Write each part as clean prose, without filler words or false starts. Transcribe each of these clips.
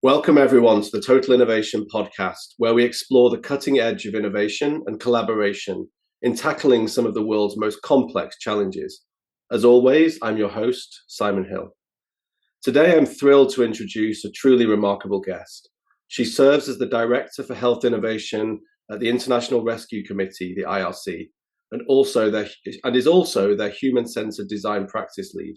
Welcome, everyone, to the Total Innovation Podcast, where we explore the cutting edge of innovation and collaboration in tackling some of the world's most complex challenges. As always, I'm your host, Simon Hill. Today, I'm thrilled to introduce a truly remarkable guest. She serves as the Director for Health Innovation at the International Rescue Committee, the IRC, and is also their Human-Centered Design Practice Lead.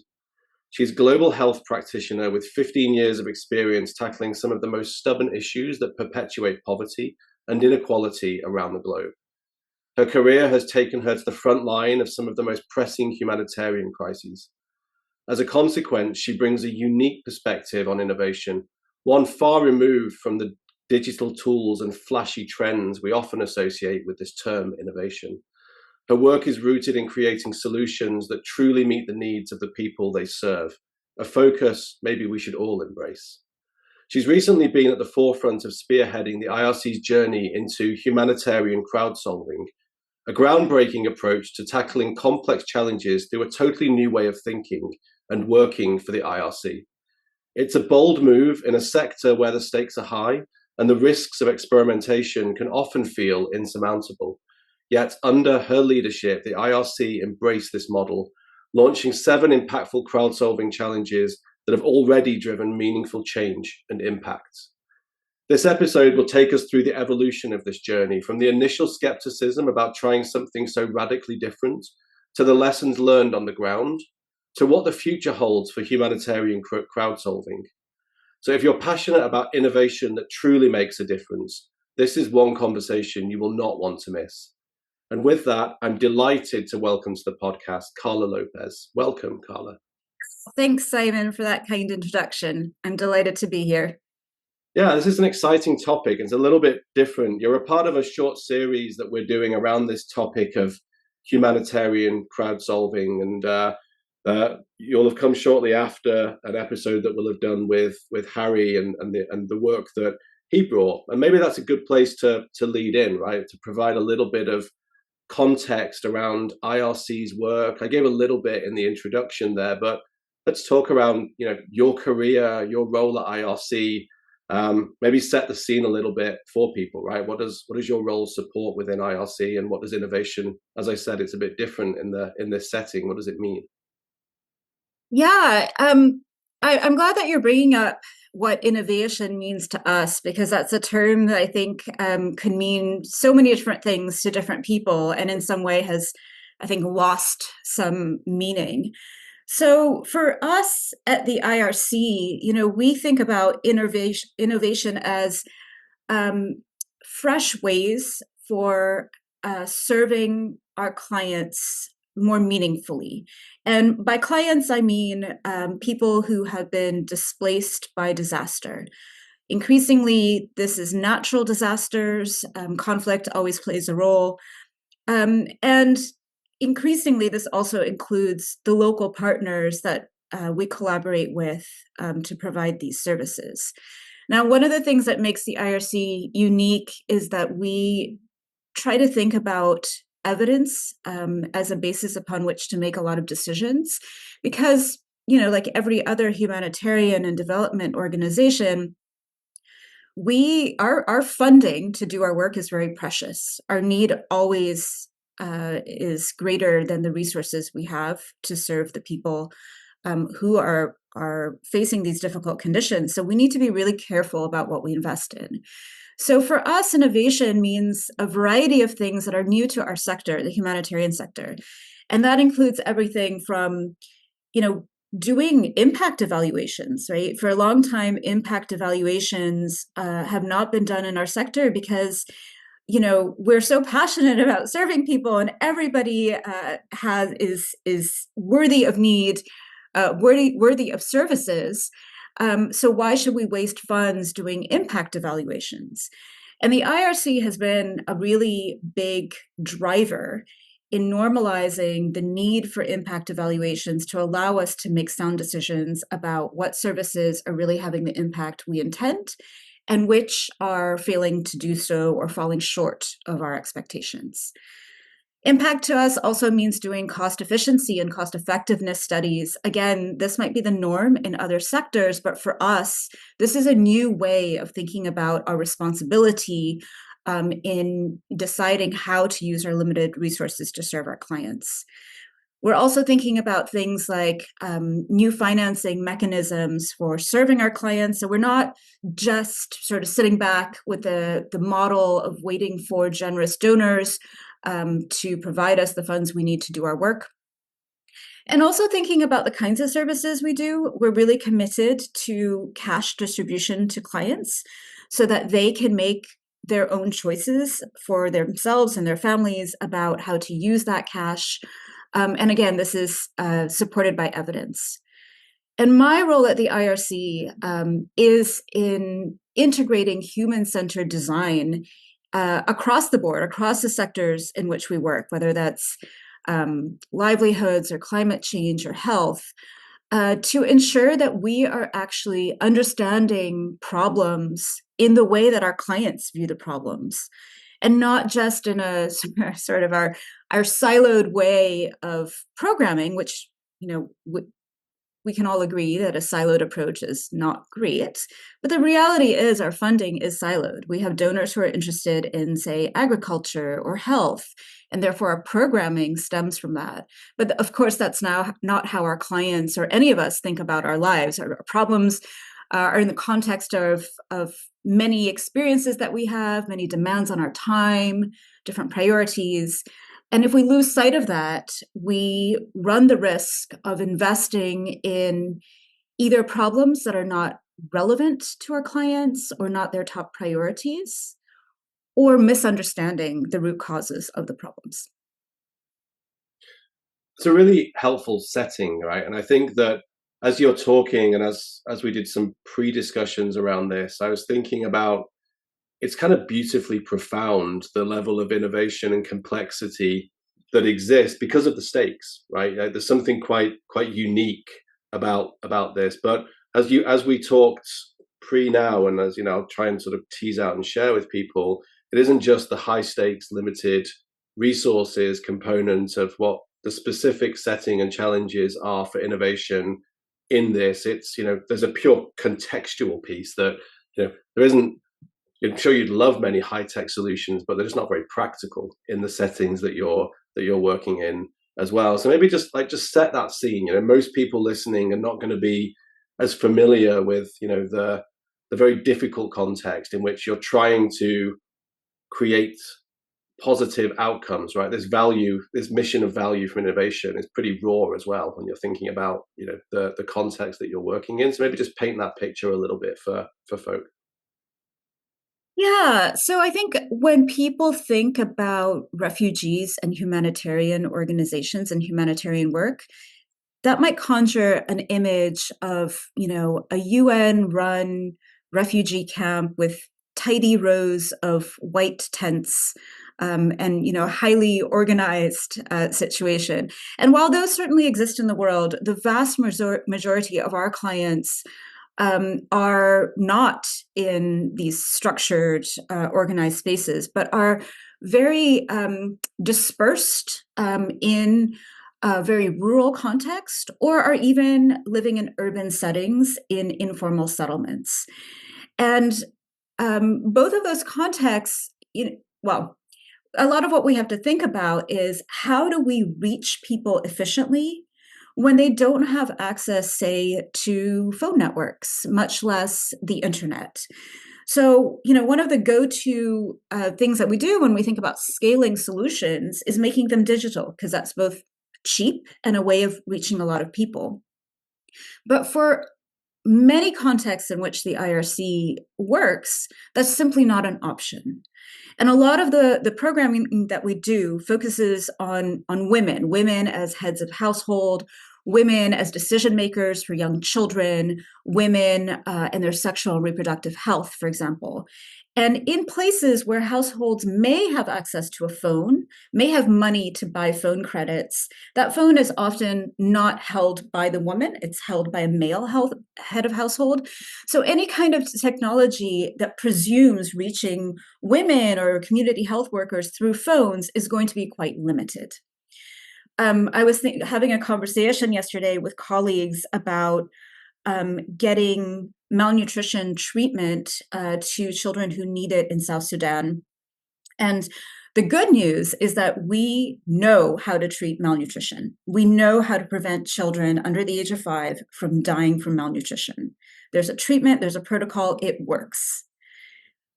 She's a global health practitioner with 15 years of experience tackling some of the most stubborn issues that perpetuate poverty and inequality around the globe. Her career has taken her to the front line of some of the most pressing humanitarian crises. As a consequence, she brings a unique perspective on innovation, one far removed from the digital tools and flashy trends we often associate with this term innovation. Her work is rooted in creating solutions that truly meet the needs of the people they serve, a focus maybe we should all embrace. She's recently been at the forefront of spearheading the IRC's journey into humanitarian crowdsolving, a groundbreaking approach to tackling complex challenges through a totally new way of thinking and working for the IRC. It's a bold move in a sector where the stakes are high and the risks of experimentation can often feel insurmountable. Yet, under her leadership, the IRC embraced this model, launching 7 impactful crowd-solving challenges that have already driven meaningful change and impact. This episode will take us through the evolution of this journey, from the initial skepticism about trying something so radically different, to the lessons learned on the ground, to what the future holds for humanitarian crowd-solving. So if you're passionate about innovation that truly makes a difference, this is one conversation you will not want to miss. And with that, I'm delighted to welcome to the podcast, Carla Lopez. Welcome, Carla. Thanks, Simon, for that kind introduction. I'm delighted to be here. Yeah, this is an exciting topic. It's a little bit different. You're a part of a short series that we're doing around this topic of humanitarian crowdsolving. And you'll have come shortly after an episode that we'll have done with Harry and the work that he brought. And maybe that's a good place to lead in, right? To provide a little bit of context around IRC's work. I gave a little bit in the introduction there, but let's talk around your career, your role at IRC. Maybe set the scene a little bit for people, right? What does your role support within IRC, and what does innovation? As I said, it's a bit different in this setting. What does it mean? Yeah, I'm glad that you're bringing up what innovation means to us, because that's a term that I think can mean so many different things to different people, and in some way has, I think, lost some meaning. So for us at the IRC, we think about innovation as fresh ways for serving our clients more meaningfully. And by clients, I mean people who have been displaced by disaster. Increasingly, this is natural disasters. Conflict always plays a role. And increasingly, this also includes the local partners that we collaborate with to provide these services. Now, one of the things that makes the IRC unique is that we try to think about evidence as a basis upon which to make a lot of decisions, because, like every other humanitarian and development organization, our funding to do our work is very precious. Our need always is greater than the resources we have to serve the people who are facing these difficult conditions. So we need to be really careful about what we invest in. So for us, innovation means a variety of things that are new to our sector, the humanitarian sector. And that includes everything from, doing impact evaluations, right? For a long time, impact evaluations have not been done in our sector because we're so passionate about serving people, and everybody is worthy of need, worthy of services. So why should we waste funds doing impact evaluations? And the IRC has been a really big driver in normalizing the need for impact evaluations to allow us to make sound decisions about what services are really having the impact we intend and which are failing to do so or falling short of our expectations. Impact to us also means doing cost efficiency and cost effectiveness studies. Again, this might be the norm in other sectors, but for us, this is a new way of thinking about our responsibility in deciding how to use our limited resources to serve our clients. We're also thinking about things like new financing mechanisms for serving our clients. So we're not just sort of sitting back with the model of waiting for generous donors to provide us the funds we need to do our work. And also thinking about the kinds of services we do, we're really committed to cash distribution to clients so that they can make their own choices for themselves and their families about how to use that cash. And again, this is supported by evidence. And my role at the IRC is in integrating human-centered design across the board, across the sectors in which we work, whether that's livelihoods or climate change or health, to ensure that we are actually understanding problems in the way that our clients view the problems, and not just in a sort of our siloed way of programming, which we can all agree that a siloed approach is not great. But the reality is our funding is siloed. We have donors who are interested in, say, agriculture or health, and therefore our programming stems from that. But of course, that's now not how our clients or any of us think about our lives. Our problems are in the context of many experiences that we have, many demands on our time, different priorities. And if we lose sight of that, we run the risk of investing in either problems that are not relevant to our clients or not their top priorities, or misunderstanding the root causes of the problems. It's a really helpful setting, right? And I think that as you're talking and as we did some pre-discussions around this, I was thinking about it's kind of beautifully profound, the level of innovation and complexity that exists because of the stakes, right? There's something quite unique about this. But as we talked pre now, and as you know, I'll try and sort of tease out and share with people, it isn't just the high stakes, limited resources component of what the specific setting and challenges are for innovation in this. It's, there's a pure contextual piece that, there isn't. I'm sure you'd love many high-tech solutions, but they're just not very practical in the settings that you're working in as well. So maybe just set that scene. Most people listening are not going to be as familiar with the very difficult context in which you're trying to create positive outcomes, right? This mission of value from innovation is pretty raw as well when you're thinking about the context that you're working in. So maybe just paint that picture a little bit for folk. Yeah, so I think when people think about refugees and humanitarian organizations and humanitarian work, that might conjure an image of, a UN-run refugee camp with tidy rows of white tents, and highly organized situation. And while those certainly exist in the world, the vast majority of our clients are not in these structured, organized spaces, but are very dispersed in a very rural context, or are even living in urban settings in informal settlements. And both of those contexts, a lot of what we have to think about is how do we reach people efficiently when they don't have access, say, to phone networks, much less the internet. So, one of the go-to things that we do when we think about scaling solutions is making them digital, because that's both cheap and a way of reaching a lot of people. But for many contexts in which the IRC works, that's simply not an option. And a lot of the programming that we do focuses on women as heads of household, women as decision makers for young children, women and their sexual and reproductive health, for example. And in places where households may have access to a phone, may have money to buy phone credits, that phone is often not held by the woman, it's held by a male head of household. So any kind of technology that presumes reaching women or community health workers through phones is going to be quite limited. I was having a conversation yesterday with colleagues about getting malnutrition treatment to children who need it in South Sudan. And the good news is that we know how to treat malnutrition. We know how to prevent children under the age of 5 from dying from malnutrition. There's a treatment, there's a protocol, it works.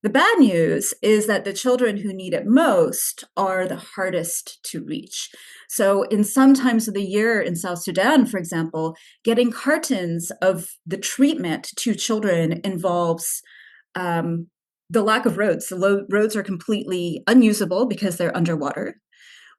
The bad news is that the children who need it most are the hardest to reach. So in some times of the year in South Sudan, for example, getting cartons of the treatment to children involves the lack of roads. The roads are completely unusable because they're underwater,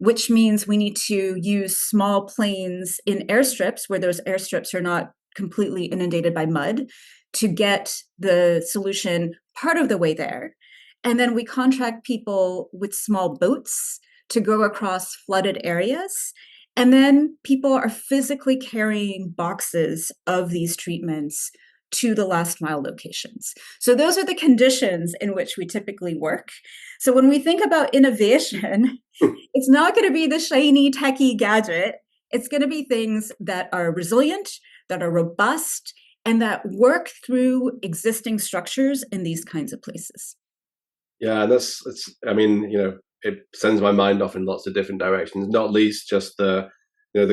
which means we need to use small planes in airstrips where those airstrips are not completely inundated by mud to get the solution part of the way there. And then we contract people with small boats to go across flooded areas. And then people are physically carrying boxes of these treatments to the last mile locations. So those are the conditions in which we typically work. So when we think about innovation, it's not going to be the shiny techie gadget. It's going to be things that are resilient, that are robust, and that work through existing structures in these kinds of places. Yeah, I mean, it sends my mind off in lots of different directions, not least just the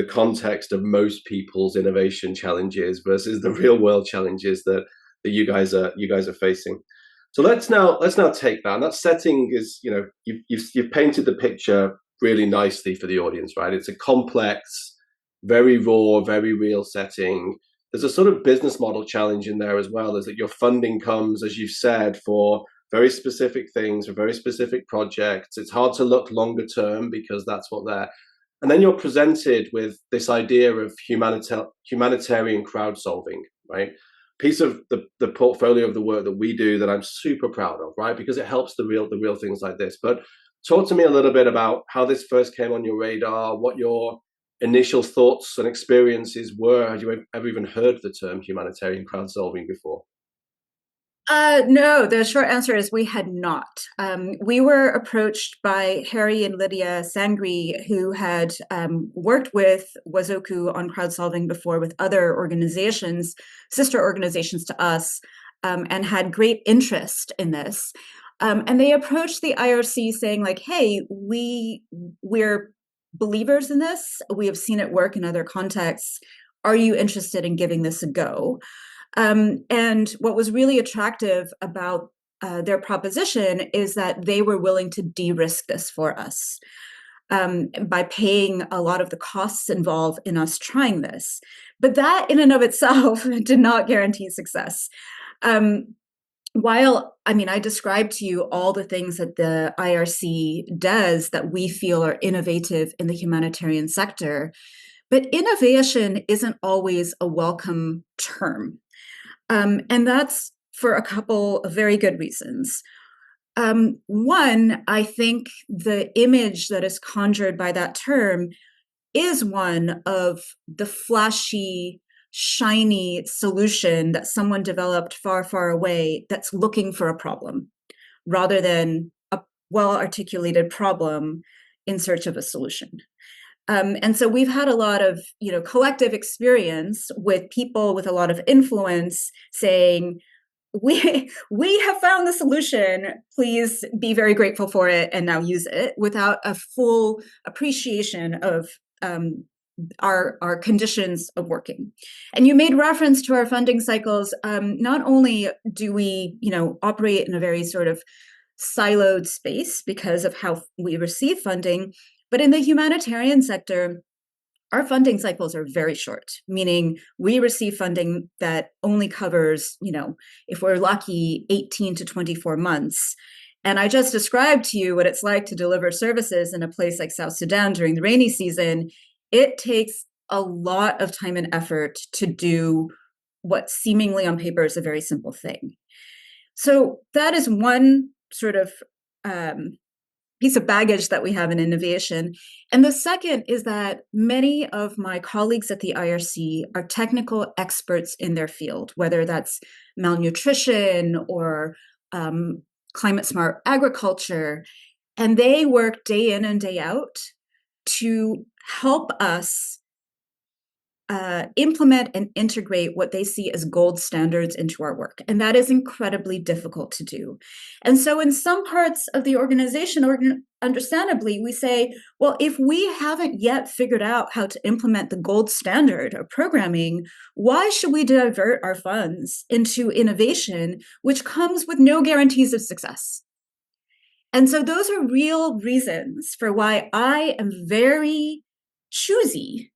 context of most people's innovation challenges versus the real world challenges that you guys are facing. So let's now take that. And that setting is, you've painted the picture really nicely for the audience, right? It's a complex, very raw, very real setting. There's a sort of business model challenge in there as well. Is that your funding comes, as you've said, for very specific things, for very specific projects. It's hard to look longer term because that's what they're. And then you're presented with this idea of humanitarian crowd solving, right? Piece of the portfolio of the work that we do that I'm super proud of, right? Because it helps the real things like this. But talk to me a little bit about how this first came on your radar, what your initial thoughts and experiences were. Had you ever even heard the term humanitarian crowd solving before? No, the short answer is we had not. We were approached by Harry and Lydia Sangri, who had worked with Wazoku on crowd solving before with other organizations, sister organizations to us, and had great interest in this. And they approached the IRC saying, like, hey, we're believers in this. We have seen it work in other contexts. Are you interested in giving this a go? And what was really attractive about their proposition is that they were willing to de-risk this for us by paying a lot of the costs involved in us trying this. But that in and of itself did not guarantee success. I described to you all the things that the IRC does that we feel are innovative in the humanitarian sector, but innovation isn't always a welcome term. And that's for a couple of very good reasons. One, I think the image that is conjured by that term is one of the flashy, shiny solution that someone developed far, far away that's looking for a problem, rather than a well-articulated problem in search of a solution. And so we've had a lot of, collective experience with people with a lot of influence saying, we have found the solution. Please be very grateful for it and now use it, without a full appreciation of our conditions of working. And you made reference to our funding cycles. Not only do we, operate in a very sort of siloed space because of how we receive funding, but in the humanitarian sector, our funding cycles are very short, meaning we receive funding that only covers, if we're lucky, 18 to 24 months. And I just described to you what it's like to deliver services in a place like South Sudan during the rainy season. It takes a lot of time and effort to do what seemingly on paper is a very simple thing. So that is one sort of piece of baggage that we have in innovation. And the second is that many of my colleagues at the IRC are technical experts in their field, whether that's malnutrition or climate smart agriculture. And they work day in and day out to help us implement and integrate what they see as gold standards into our work. And that is incredibly difficult to do. And so in some parts of the organization, understandably, we say, well, if we haven't yet figured out how to implement the gold standard of programming, why should we divert our funds into innovation, which comes with no guarantees of success? And so those are real reasons for why I am very choosy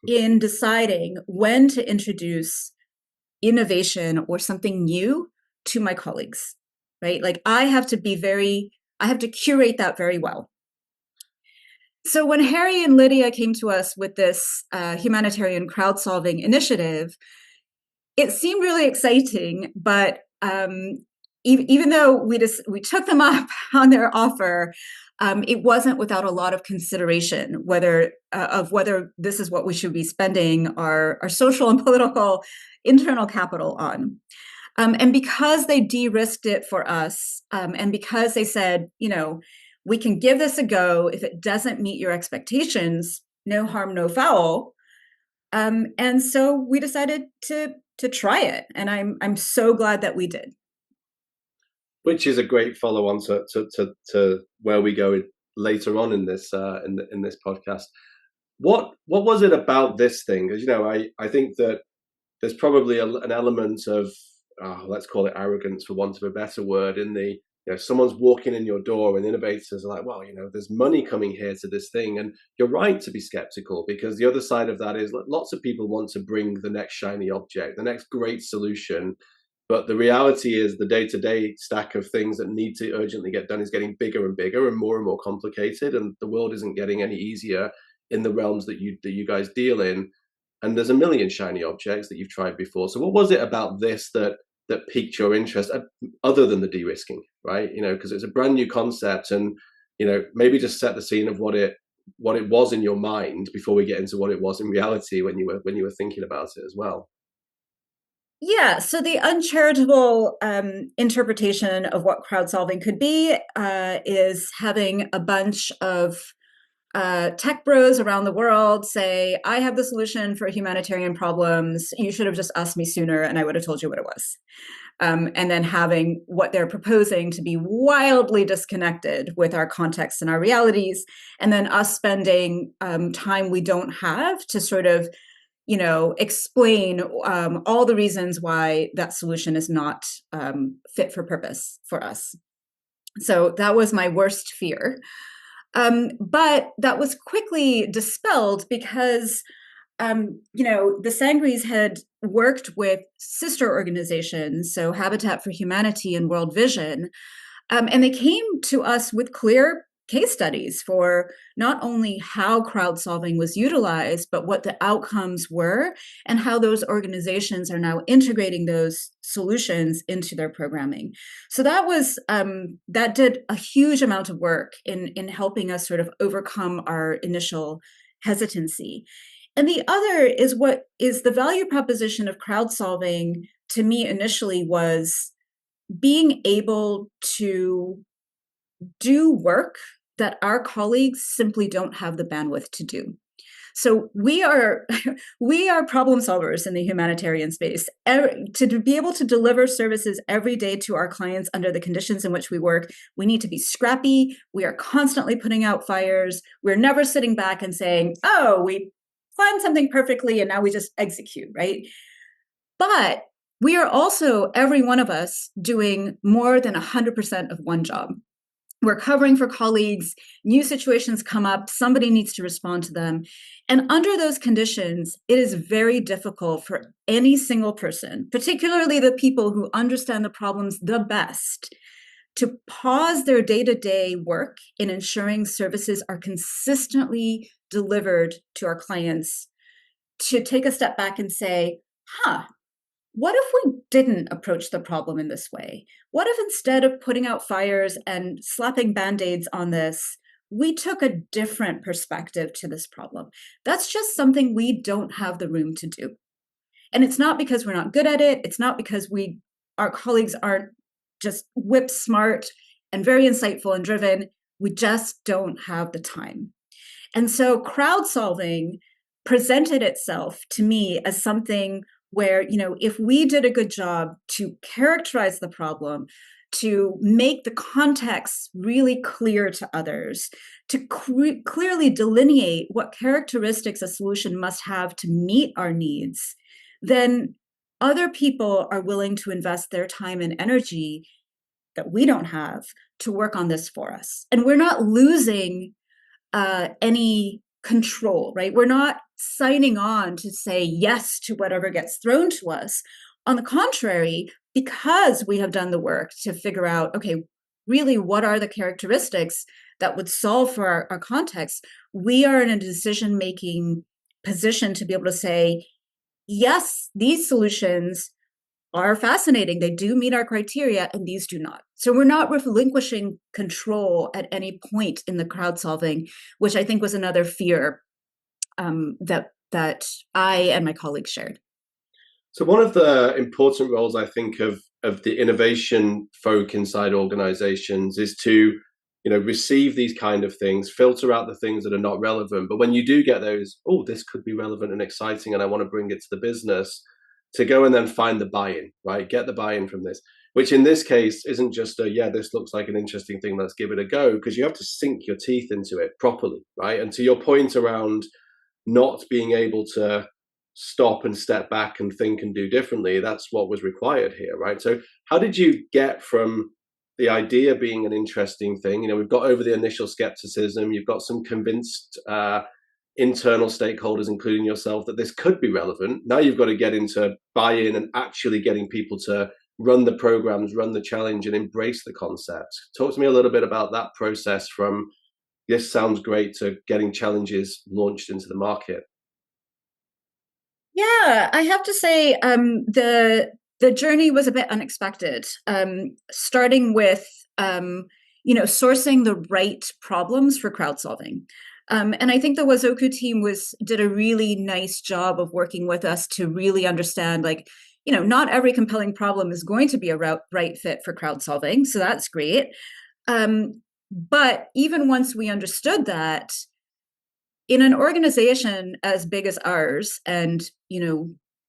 in deciding when to introduce innovation or something new to my colleagues, right? Like I have to curate that very well. So when Harry and Lydia came to us with this humanitarian crowd-solving initiative, it seemed really exciting, but even though we took them up on their offer, it wasn't without a lot of consideration whether this is what we should be spending our social and political internal capital on. And because they de-risked it for us, and because they said, we can give this a go. If it doesn't meet your expectations, no harm, no foul. And so we decided to try it, and I'm so glad that we did. Which is a great follow-on to where we go later on in this in this podcast. What was it about this thing? Because I think that there's probably an element of let's call it arrogance, for want of a better word, in the someone's walking in your door and innovators are like, well, there's money coming here to this thing, and you're right to be skeptical, because the other side of that is lots of people want to bring the next shiny object, the next great solution. But the reality is the day-to-day stack of things that need to urgently get done is getting bigger and bigger and more complicated, and the world isn't getting any easier in the realms that you guys deal in. And there's a million shiny objects that you've tried before. So what was it about this that piqued your interest, other than the de-risking, right? Because it's a brand new concept, and maybe just set the scene of what it was in your mind before we get into what it was in reality when you were thinking about it as well. Yeah, so the uncharitable interpretation of what crowd solving could be is having a bunch of tech bros around the world say, I have the solution for humanitarian problems. You should have just asked me sooner and I would have told you what it was. And then having what they're proposing to be wildly disconnected with our context and our realities. And then us spending time we don't have to sort of explain all the reasons why that solution is not fit for purpose for us. So that was my worst fear. But that was quickly dispelled because, the Sangres had worked with sister organizations, so Habitat for Humanity and World Vision, and they came to us with clear case studies for not only how crowd solving was utilized, but what the outcomes were and how those organizations are now integrating those solutions into their programming. So that did a huge amount of work in helping us sort of overcome our initial hesitancy. And the other is what is the value proposition of crowd solving to me initially was being able to do work that our colleagues simply don't have the bandwidth to do. So we are problem solvers in the humanitarian space. To be able to deliver services every day to our clients under the conditions in which we work, we need to be scrappy. We are constantly putting out fires. We're never sitting back and saying, oh, we planned something perfectly and now we just execute, right? But we are also, every one of us, doing more than 100% of one job. We're covering for colleagues, new situations come up, somebody needs to respond to them. And under those conditions, it is very difficult for any single person, particularly the people who understand the problems the best, to pause their day-to-day work in ensuring services are consistently delivered to our clients to take a step back and say, huh, what if we didn't approach the problem in this way? What if instead of putting out fires and slapping band-aids on this, we took a different perspective to this problem? That's just something we don't have the room to do. And it's not because we're not good at it. It's not because our colleagues aren't just whip smart and very insightful and driven. We just don't have the time. And so crowd solving presented itself to me as something where, if we did a good job to characterize the problem, to make the context really clear to others, to clearly delineate what characteristics a solution must have to meet our needs, then other people are willing to invest their time and energy that we don't have to work on this for us. And we're not losing any control, right? We're not signing on to say yes to whatever gets thrown to us. On the contrary, because we have done the work to figure out, okay, really, what are the characteristics that would solve for our context, we are in a decision-making position to be able to say, yes, these solutions are fascinating. They do meet our criteria, and these do not. So we're not relinquishing control at any point in the crowd solving, which I think was another fear that I and my colleagues shared. So one of the important roles I think of the innovation folk inside organizations is to, receive these kind of things, filter out the things that are not relevant. But when you do get those, oh, this could be relevant and exciting, and I want to bring it to the business, to go and then find the buy-in, right? Get the buy-in from this, which in this case isn't just this looks like an interesting thing, let's give it a go, because you have to sink your teeth into it properly, right? And to your point around not being able to stop and step back and think and do differently, that's what was required here, right? So how did you get from the idea being an interesting thing, we've got over the initial skepticism, you've got some convinced internal stakeholders, including yourself, that this could be relevant. Now you've got to get into buy-in and actually getting people to run the programs, run the challenge, and embrace the concept. Talk to me a little bit about that process from this sounds great to getting challenges launched into the market. Yeah, I have to say the journey was a bit unexpected. Starting with sourcing the right problems for crowd solving. And I think the Wazoku team did a really nice job of working with us to really understand, not every compelling problem is going to be a right fit for crowd solving. So that's great. But even once we understood that, in an organization as big as ours, and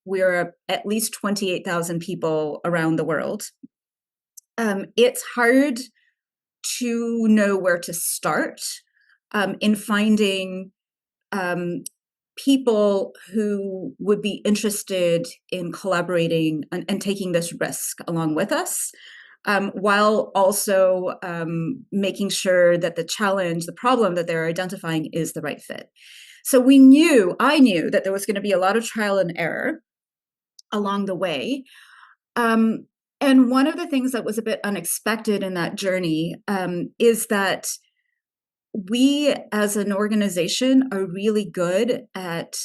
we're at least 28,000 people around the world, it's hard to know where to start in finding people who would be interested in collaborating and taking this risk along with us, while also making sure that the problem that they're identifying is the right fit. So I knew that there was going to be a lot of trial and error along the way. And one of the things that was a bit unexpected in that journey is that we as an organization are really good at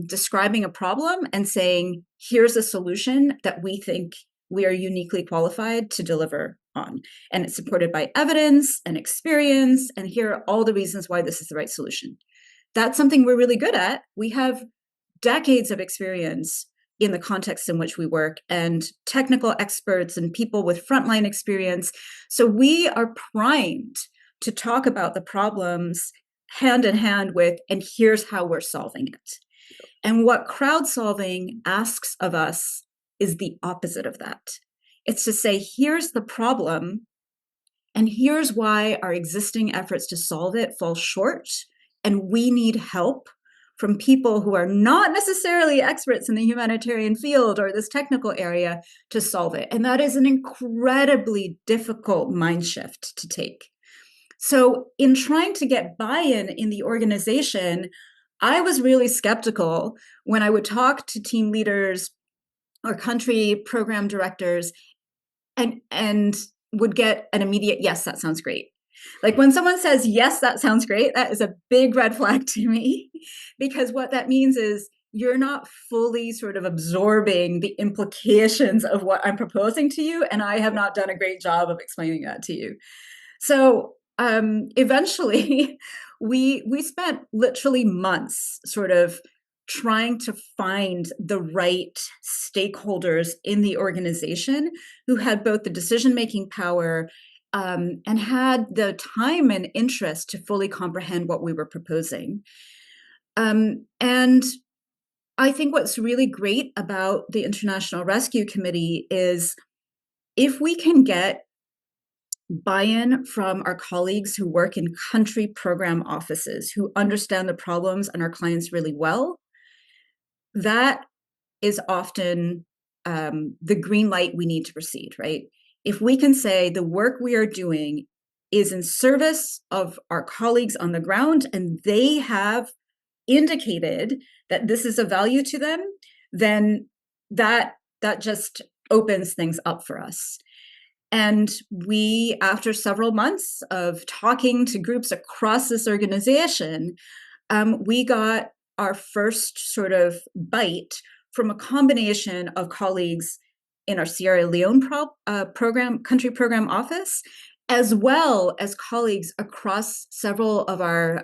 describing a problem and saying, here's a solution that we think we are uniquely qualified to deliver on. And it's supported by evidence and experience. And here are all the reasons why this is the right solution. That's something we're really good at. We have decades of experience in the context in which we work, and technical experts and people with frontline experience. So we are primed to talk about the problems hand in hand with, and here's how we're solving it. And what crowd solving asks of us is the opposite of that. It's to say, here's the problem, and here's why our existing efforts to solve it fall short, and we need help from people who are not necessarily experts in the humanitarian field or this technical area to solve it. And that is an incredibly difficult mind shift to take. So in trying to get buy-in in the organization, I was really skeptical when I would talk to team leaders or country program directors and would get an immediate, yes, that sounds great. Like when someone says, yes, that sounds great, that is a big red flag to me, because what that means is you're not fully sort of absorbing the implications of what I'm proposing to you. And I have not done a great job of explaining that to you. So eventually we spent literally months sort of trying to find the right stakeholders in the organization who had both the decision-making power and had the time and interest to fully comprehend what we were proposing. And I think what's really great about the International Rescue Committee is if we can get buy-in from our colleagues who work in country program offices, who understand the problems and our clients really well, that is often the green light we need to proceed, right? If we can say the work we are doing is in service of our colleagues on the ground and they have indicated that this is of value to them, then that just opens things up for us. And we, after several months of talking to groups across this organization, we got our first sort of bite from a combination of colleagues in our Sierra Leone country program office, as well as colleagues across several of our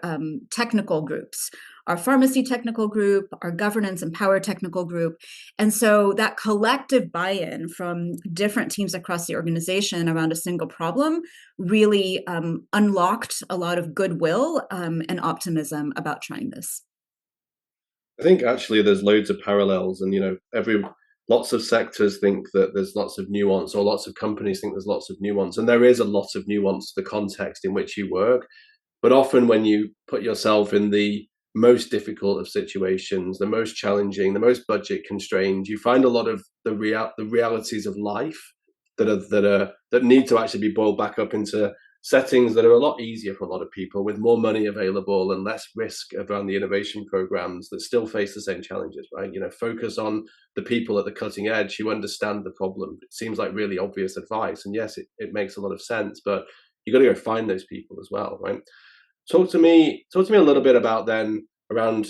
technical groups, our pharmacy technical group, our governance and power technical group. And so that collective buy-in from different teams across the organization around a single problem really unlocked a lot of goodwill and optimism about trying this. I think actually there's loads of parallels, and lots of sectors think that there's lots of nuance, or lots of companies think there's lots of nuance, and there is a lot of nuance to the context in which you work. But often when you put yourself in the most difficult of situations, the most challenging, the most budget constrained, you find a lot of the realities of life that need to actually be boiled back up into settings that are a lot easier for a lot of people, with more money available and less risk around the innovation programs that still face the same challenges, right? Focus on the people at the cutting edge who understand the problem. It seems like really obvious advice, and yes, it makes a lot of sense, but you got to go find those people as well, right? Talk to me a little bit about then around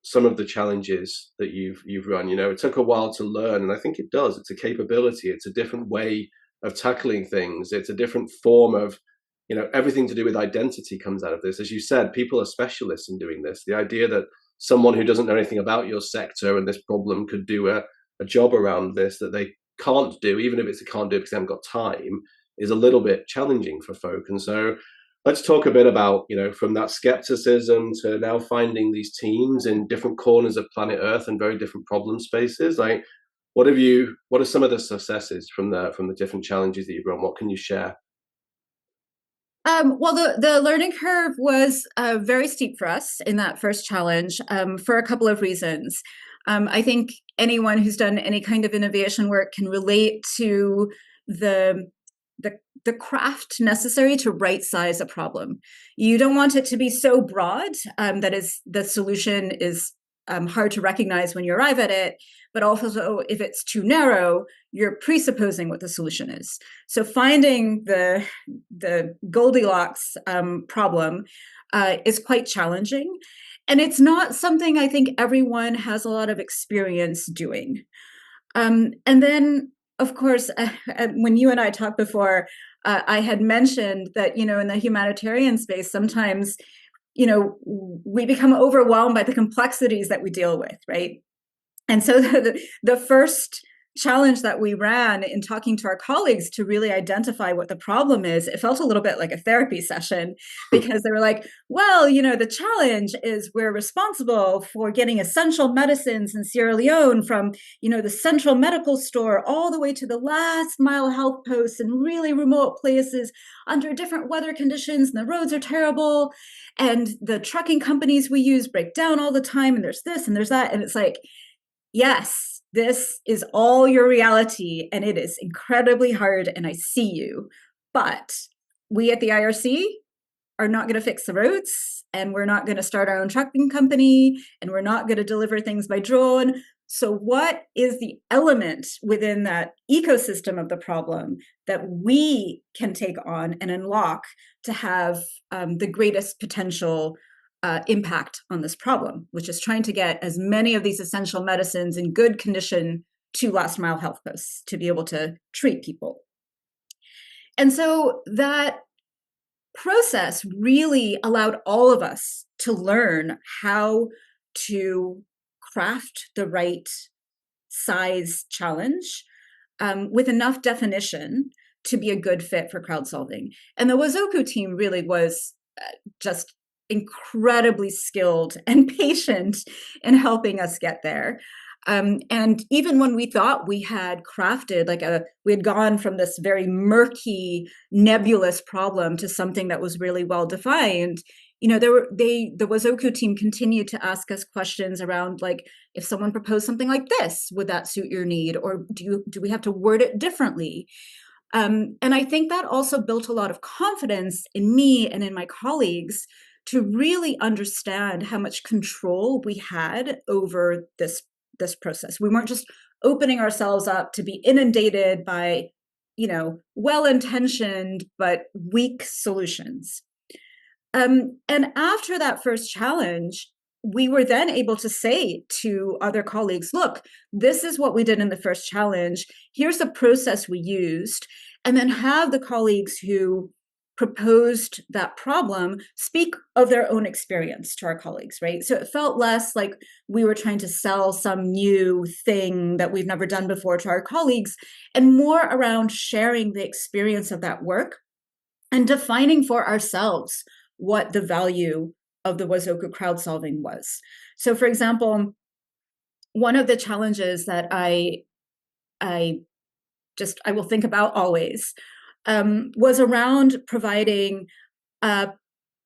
some of the challenges that you've run. It took a while to learn, and I think it does. It's a capability. It's a different way of tackling things. It's a different form of everything to do with identity comes out of this. As you said, people are specialists in doing this. The idea that someone who doesn't know anything about your sector and this problem could do a job around this that they can't do, even if it's a can't do because they haven't got time, is a little bit challenging for folk. And so let's talk a bit about, from that skepticism to now finding these teams in different corners of planet Earth and very different problem spaces. Like, what are some of the successes from the different challenges that you've run? What can you share? Well, the learning curve was very steep for us in that first challenge for a couple of reasons. I think anyone who's done any kind of innovation work can relate to the craft necessary to right size a problem. You don't want it to be so broad that the solution is hard to recognize when you arrive at it, but also if it's too narrow, you're presupposing what the solution is. So finding the Goldilocks problem is quite challenging. And it's not something I think everyone has a lot of experience doing. And then, of course, when you and I talked before, I had mentioned that, in the humanitarian space, sometimes, we become overwhelmed by the complexities that we deal with, right? And so the first challenge that we ran in talking to our colleagues to really identify what the problem is, it felt a little bit like a therapy session, because they were like, well, the challenge is we're responsible for getting essential medicines in Sierra Leone from, the central medical store all the way to the last mile health posts in really remote places under different weather conditions, and the roads are terrible, and the trucking companies we use break down all the time, and there's this and there's that. And it's like, yes, this is all your reality, and it is incredibly hard, and I see you. But we at the IRC are not going to fix the roads, and we're not going to start our own trucking company, and we're not going to deliver things by drone. So what is the element within that ecosystem of the problem that we can take on and unlock to have the greatest potential impact on this problem, which is trying to get as many of these essential medicines in good condition to last mile health posts to be able to treat people. And so that process really allowed all of us to learn how to craft the right size challenge with enough definition to be a good fit for crowd solving. And the Wazoku team really was just incredibly skilled and patient in helping us get there. And even when we thought we had crafted we had gone from this very murky, nebulous problem to something that was really well defined, the Wazoku team continued to ask us questions around, like, if someone proposed something like this, would that suit your need, or do we have to word it differently? And I think that also built a lot of confidence in me and in my colleagues to really understand how much control we had over this process. We weren't just opening ourselves up to be inundated by, well-intentioned but weak solutions. And after that first challenge, we were then able to say to other colleagues, look, this is what we did in the first challenge. Here's the process we used. And then have the colleagues who proposed that problem speak of their own experience to our colleagues, right? So it felt less like we were trying to sell some new thing that we've never done before to our colleagues, and more around sharing the experience of that work and defining for ourselves what the value of the Wazoku crowd solving was. So, for example, one of the challenges that I will think about always was around providing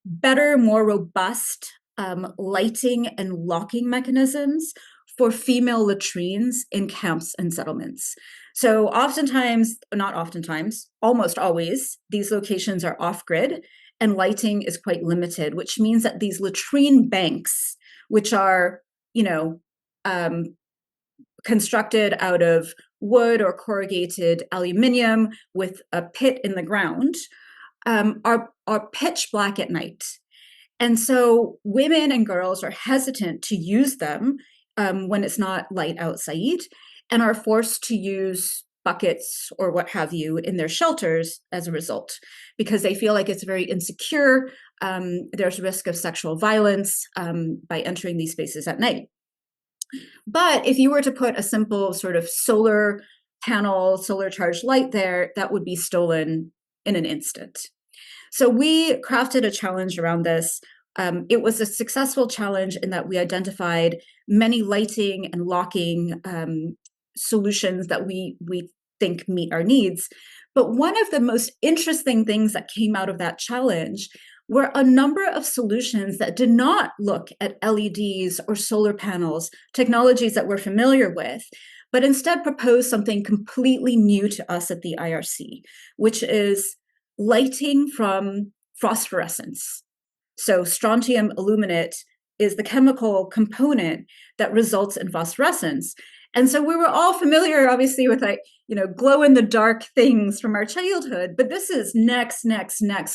better, more robust lighting and locking mechanisms for female latrines in camps and settlements. So almost always, these locations are off-grid and lighting is quite limited, which means that these latrine banks, which are, constructed out of wood or corrugated aluminum with a pit in the ground, are pitch black at night. And so women and girls are hesitant to use them when it's not light outside, and are forced to use buckets or what have you in their shelters as a result, because they feel like it's very insecure. There's risk of sexual violence by entering these spaces at night. But if you were to put a simple sort of solar panel, solar charged light there, that would be stolen in an instant. So we crafted a challenge around this. It was a successful challenge in that we identified many lighting and locking solutions that we think meet our needs. But one of the most interesting things that came out of that challenge were a number of solutions that did not look at LEDs or solar panels, technologies that we're familiar with, but instead proposed something completely new to us at the IRC, which is lighting from phosphorescence. So strontium aluminate is the chemical component that results in phosphorescence. And so we were all familiar, obviously, with glow in the dark things from our childhood, but this is next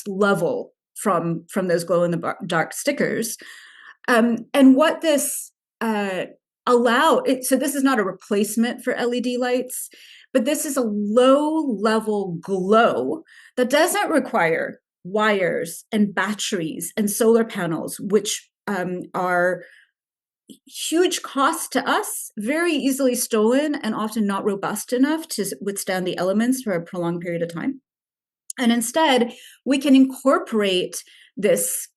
level from those glow in the dark stickers. And what this so this is not a replacement for LED lights, but this is a low level glow that doesn't require wires and batteries and solar panels, which are huge costs to us, very easily stolen, and often not robust enough to withstand the elements for a prolonged period of time. And instead, we can incorporate this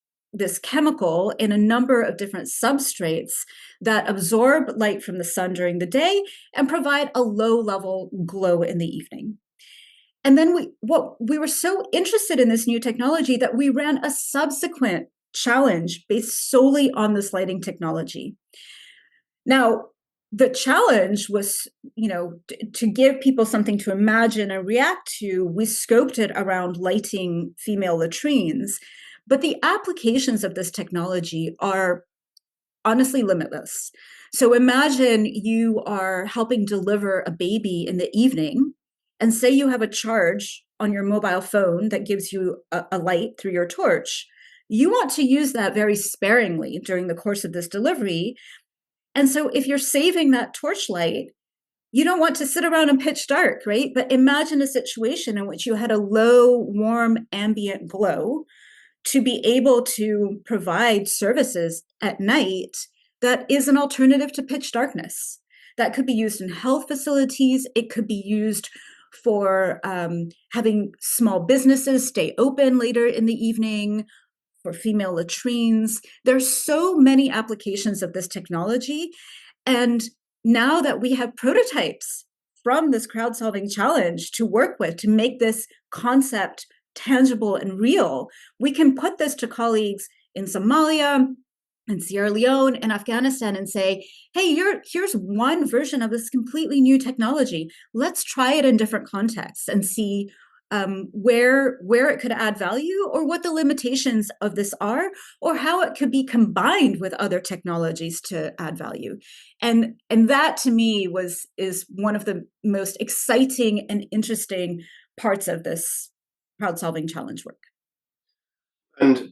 chemical in a number of different substrates that absorb light from the sun during the day and provide a low-level glow in the evening. And then we were so interested in this new technology that we ran a subsequent challenge based solely on this lighting technology. Now, the challenge was, to give people something to imagine and react to. We scoped it around lighting female latrines, but the applications of this technology are honestly limitless. So imagine you are helping deliver a baby in the evening, and say you have a charge on your mobile phone that gives you a light through your torch. You want to use that very sparingly during the course of this delivery. And so if you're saving that torchlight, you don't want to sit around in pitch dark, right? But imagine a situation in which you had a low, warm, ambient glow to be able to provide services at night that is an alternative to pitch darkness. That could be used in health facilities. It could be used for having small businesses stay open later in the evening, for female latrines. There's so many applications of this technology. And now that we have prototypes from this crowd solving challenge to work with to make this concept tangible and real, we can put this to colleagues in Somalia, in Sierra Leone, and Afghanistan and say, hey, here's one version of this completely new technology. Let's try it in different contexts and see where it could add value, or what the limitations of this are, or how it could be combined with other technologies to add value. And that to me is one of the most exciting and interesting parts of this crowd solving challenge work. And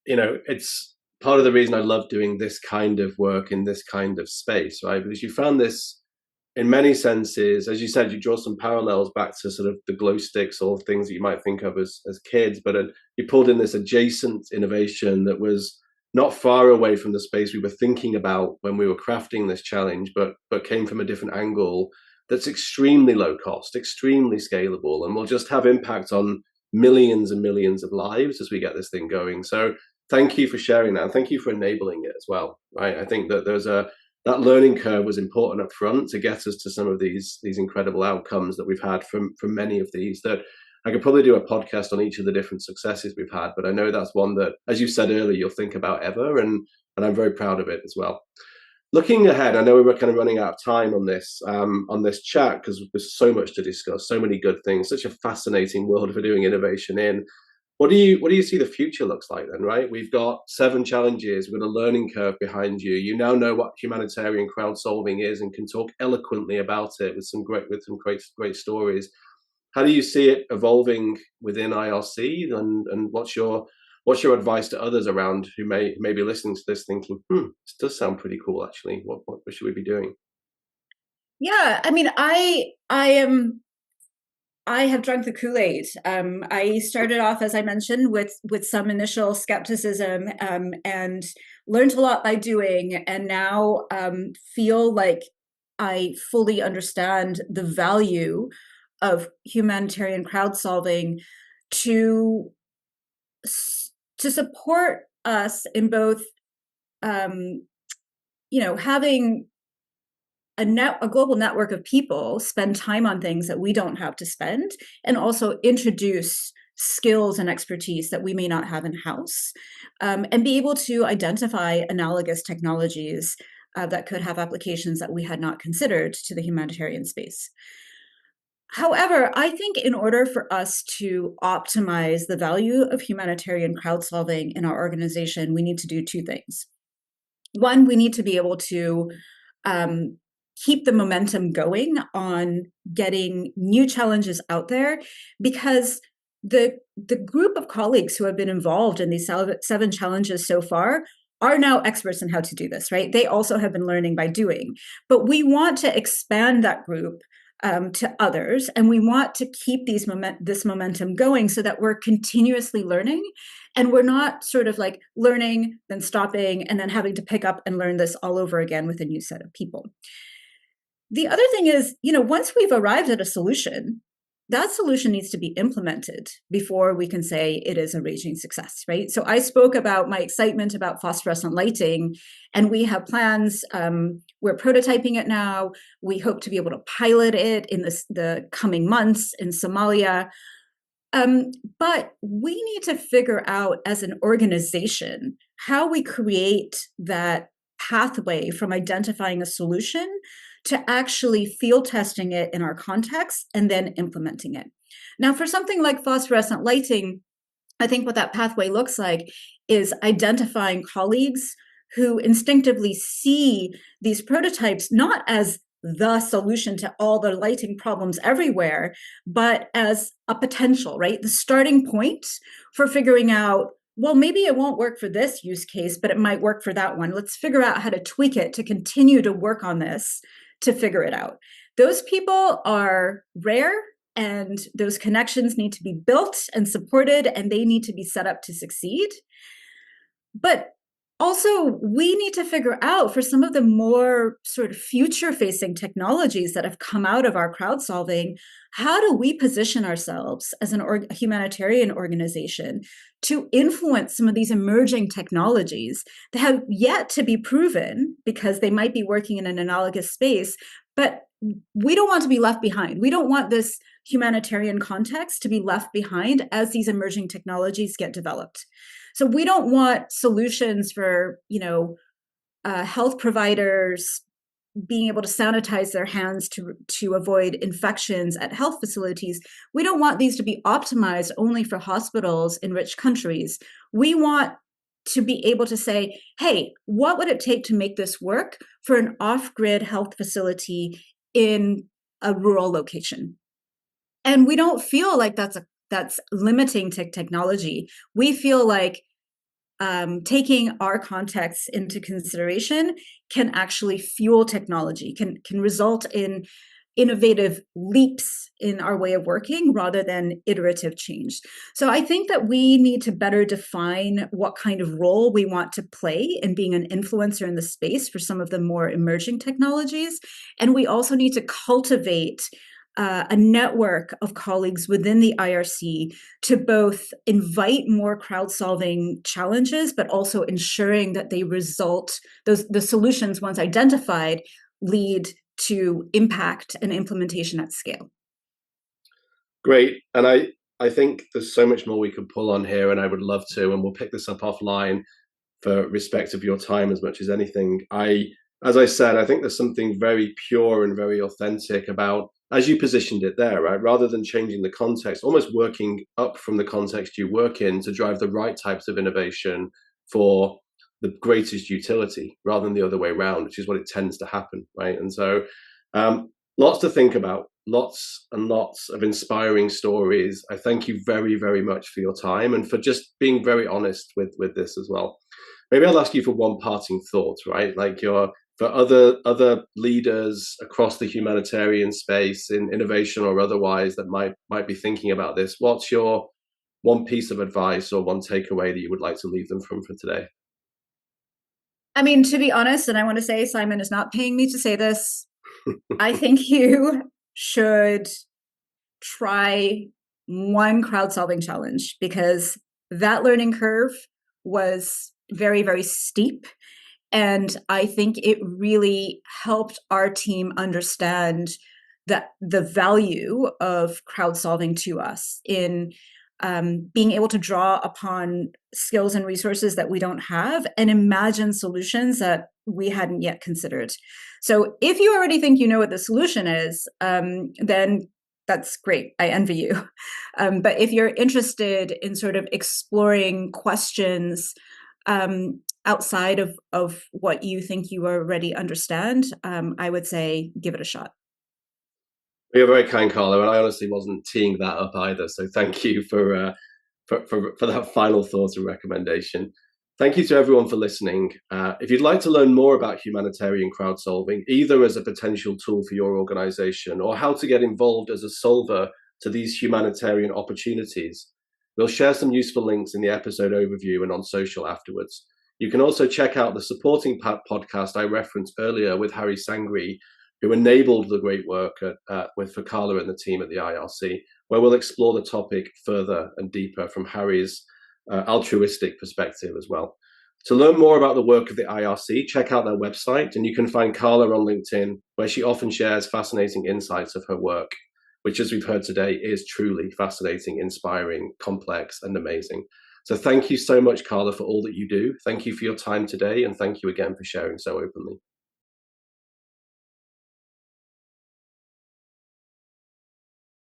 it's part of the reason I love doing this kind of work in this kind of space, right? Because you found this, in many senses, as you said, you draw some parallels back to sort of the glow sticks or things that you might think of as kids, but you pulled in this adjacent innovation that was not far away from the space we were thinking about when we were crafting this challenge, but came from a different angle that's extremely low cost, extremely scalable, and will just have impact on millions and millions of lives as we get this thing going. So thank you for sharing that, and thank you for enabling it as well, right? I think that that learning curve was important up front to get us to some of these incredible outcomes that we've had from many of these. That I could probably do a podcast on each of the different successes we've had, but I know that's one that, as you said earlier, you'll think about ever, and I'm very proud of it as well. Looking ahead, I know we were kind of running out of time on this chat because there's so much to discuss, so many good things, such a fascinating world for doing innovation in. What do you see the future looks like then, right? We've got 7 challenges with a learning curve behind you. You now know what humanitarian crowd solving is and can talk eloquently about it with some great stories. How do you see it evolving within IRC, and what's your advice to others around who may be listening to this thinking, this does sound pretty cool actually. What should we be doing? Yeah, I mean, I have drunk the Kool-Aid. I started off, as I mentioned, with some initial skepticism, and learned a lot by doing, and now feel like I fully understand the value of humanitarian crowd solving to support us in both, having a global network of people spend time on things that we don't have to spend, and also introduce skills and expertise that we may not have in house, and be able to identify analogous technologies that could have applications that we had not considered to the humanitarian space. However, I think in order for us to optimize the value of humanitarian crowd solving in our organization, we need to do 2 things. One, we need to be able to keep the momentum going on getting new challenges out there, because the group of colleagues who have been involved in these 7 challenges so far are now experts in how to do this, right? They also have been learning by doing, but we want to expand that group to others, and we want to keep this momentum going so that we're continuously learning, and we're not sort of like learning, then stopping, and then having to pick up and learn this all over again with a new set of people. The other thing is, once we've arrived at a solution, that solution needs to be implemented before we can say it is a raging success, right? So I spoke about my excitement about phosphorescent lighting, and we have plans. We're prototyping it now. We hope to be able to pilot it in the coming months in Somalia. But we need to figure out as an organization how we create that pathway from identifying a solution to actually field testing it in our context and then implementing it. Now, for something like phosphorescent lighting, I think what that pathway looks like is identifying colleagues who instinctively see these prototypes not as the solution to all the lighting problems everywhere, but as a potential, right? The starting point for figuring out, well, maybe it won't work for this use case, but it might work for that one. Let's figure out how to tweak it to continue to work on this to figure it out. Those people are rare, and those connections need to be built and supported, and they need to be set up to succeed. But also, we need to figure out for some of the more sort of future-facing technologies that have come out of our crowd solving, how do we position ourselves as a humanitarian organization to influence some of these emerging technologies that have yet to be proven because they might be working in an analogous space, but we don't want to be left behind. We don't want this humanitarian context to be left behind as these emerging technologies get developed. So we don't want solutions for, health providers being able to sanitize their hands to avoid infections at health facilities. We don't want these to be optimized only for hospitals in rich countries. We want to be able to say, hey, what would it take to make this work for an off-grid health facility in a rural location? And we don't feel like that's limiting to technology. We feel like taking our context into consideration can actually fuel technology, can result in innovative leaps in our way of working rather than iterative change. So I think that we need to better define what kind of role we want to play in being an influencer in the space for some of the more emerging technologies. And we also need to cultivate a network of colleagues within the IRC to both invite more crowd-solving challenges, but also ensuring that they result, the solutions once identified lead to impact and implementation at scale. Great. And I think there's so much more we could pull on here, and I would love to, and we'll pick this up offline for respect of your time as much as anything. As I said, I think there's something very pure and very authentic about, as you positioned it there, right? Rather than changing the context, almost working up from the context you work in to drive the right types of innovation for the greatest utility, rather than the other way around, which is what it tends to happen, right? And so lots to think about, lots and lots of inspiring stories. I thank you very, very much for your time and for just being very honest with this as well. Maybe I'll ask you for one parting thought, right? Like for other leaders across the humanitarian space in innovation or otherwise that might be thinking about this, what's your one piece of advice or one takeaway that you would like to leave them from for today? I mean, to be honest, and I want to say Simon is not paying me to say this, I think you should try one crowd-solving challenge, because that learning curve was very, very steep. And I think it really helped our team understand that the value of crowd solving to us in being able to draw upon skills and resources that we don't have and imagine solutions that we hadn't yet considered. So if you already think you know what the solution is, then that's great. I envy you. But if you're interested in sort of exploring questions outside of what you think you already understand, I would say give it a shot. You're very kind, Carla, and I honestly wasn't teeing that up either. So thank you for that final thought and recommendation. Thank you to everyone for listening. If you'd like to learn more about humanitarian crowd solving, either as a potential tool for your organization or how to get involved as a solver to these humanitarian opportunities, we'll share some useful links in the episode overview and on social afterwards. You can also check out the supporting podcast I referenced earlier with Harry Sangri, who enabled the great work for Carla and the team at the IRC, where we'll explore the topic further and deeper from Harry's altruistic perspective as well. To learn more about the work of the IRC, check out their website, and you can find Carla on LinkedIn, where she often shares fascinating insights of her work, which, as we've heard today, is truly fascinating, inspiring, complex, and amazing. So thank you so much, Carla, for all that you do. Thank you for your time today, and thank you again for sharing so openly.